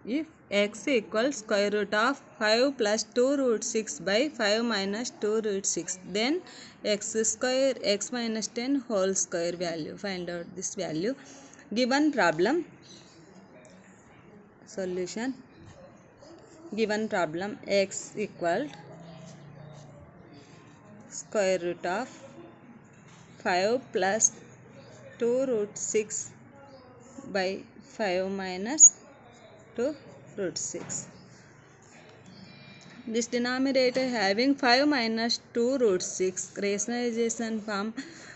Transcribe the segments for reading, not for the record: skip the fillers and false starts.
if x equals square root of 5 plus 2 root 6 by 5 minus 2 root 6, then x square x minus 10 whole square value. Find out this value. Given problem solution. Given problem, x equal square root of 5 plus 2 root 6 by 5 minus 2 root 6. This denominator having 5 minus 2 root 6 rationalization form.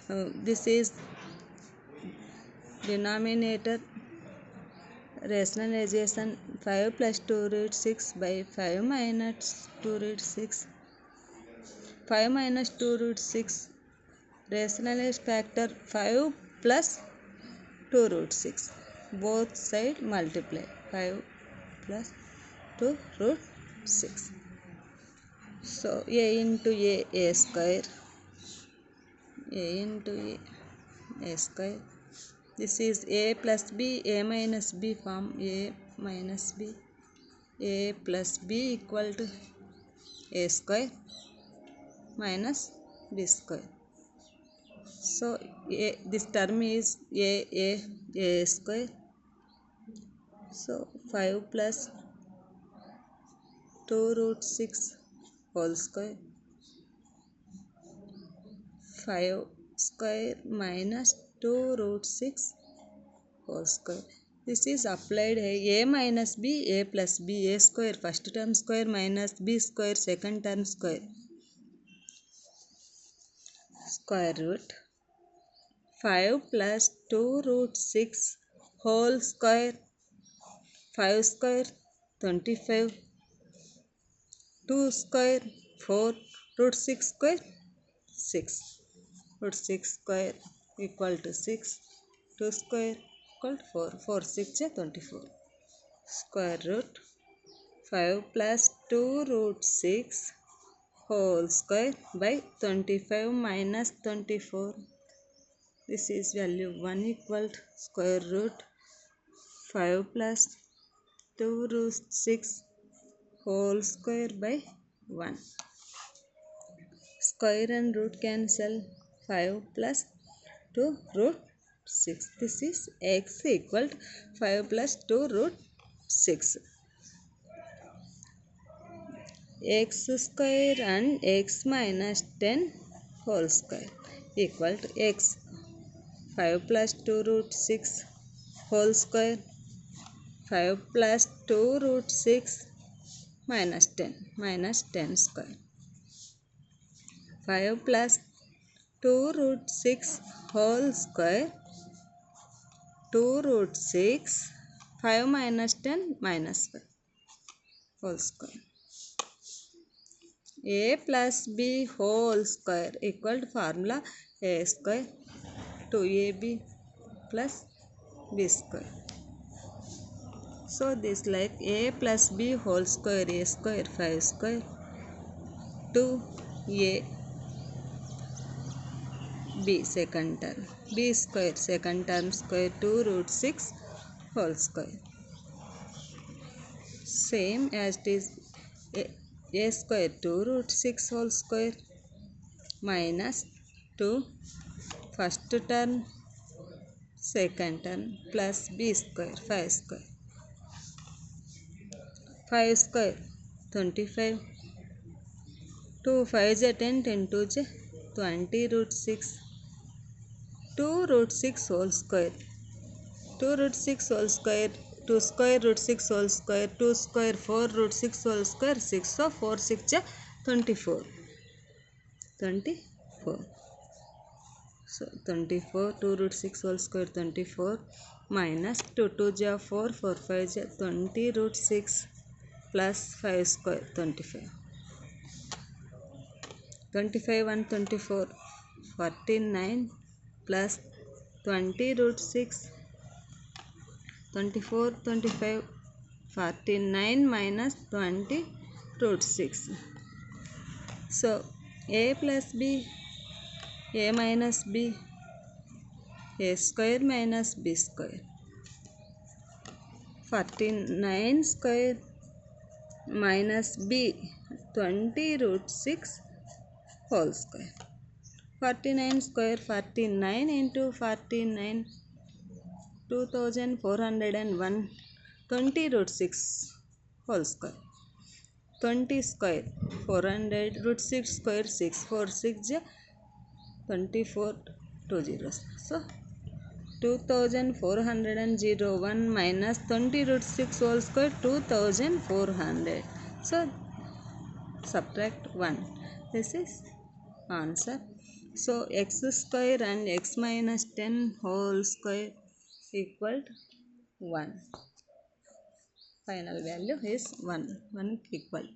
This is denominator rationalization 5 plus 2 root 6 by 5 minus 2 root 6. 5 minus 2 root 6 rationalized factor 5 plus 2 root 6. Both side multiply 5 plus 2 root 6. So a into a square, a into a square. This is a plus b, a minus b form, a minus b, a plus b equal to a square minus b square. So this term is a square. So 5 plus 2 root 6 whole square, 5 square minus 2 root 6 whole square. This is applied a minus b, a plus b, a square first term square minus b square second term square, square root 5 plus 2 root 6 whole square, 5 square 25, 2 square 4, root 6 square 6, root 6 square equal to 6, 2 square equal to 4, 4 6 is 24. Square root 5 plus 2 root 6 whole square by 25 minus 24. This is value 1 equal to square root 5 plus 2 root 6 whole square by 1. Square and root cancel, 5 plus 2 root 6. This is x equal to 5 plus 2 root 6. X square and x minus 10 whole square equal to x 5 plus 2 root 6 whole square, 5 plus 2 root 6 minus 10 square, 5 plus 2 root 6 whole square, 2 root 6, 5 minus 10 minus 5 whole square. A plus b whole square equal to formula a square 2ab plus b square. So this like a plus b whole square, a square 5 square, 2a b second term, b square second term square 2 root 6 whole square. Same as it is a square 2 root 6 whole square minus 2 first term second term plus b square 5 square, 5 square 25, 2 5 is 10, 10 2 is 20 root 6, 2 root 6 whole square, 2 root 6 whole square, 2 square root 6 whole square, 2 square 4 root 6 whole square 6, so 4 6 is 24, 24. So 24, 2 root 6 whole square 24 minus 2 2 is 4, 4 5 is 20 root 6 plus 5 square 25. 25 and 24 49 plus 20 root 6 24 25 49 minus 20 root 6. So a plus b, a minus b, a square minus b square. 49 square minus b 20 root 6 whole square. 49 square 49 into 49 2401 20 root 6 whole square. 20 square 400 root 6 square 6 4 6 24 2 zeros. So 2401 minus 20 root 6 whole square 2400. So subtract 1. This is answer. So x square and x minus 10 whole square equal to 1. Final value is 1 equal.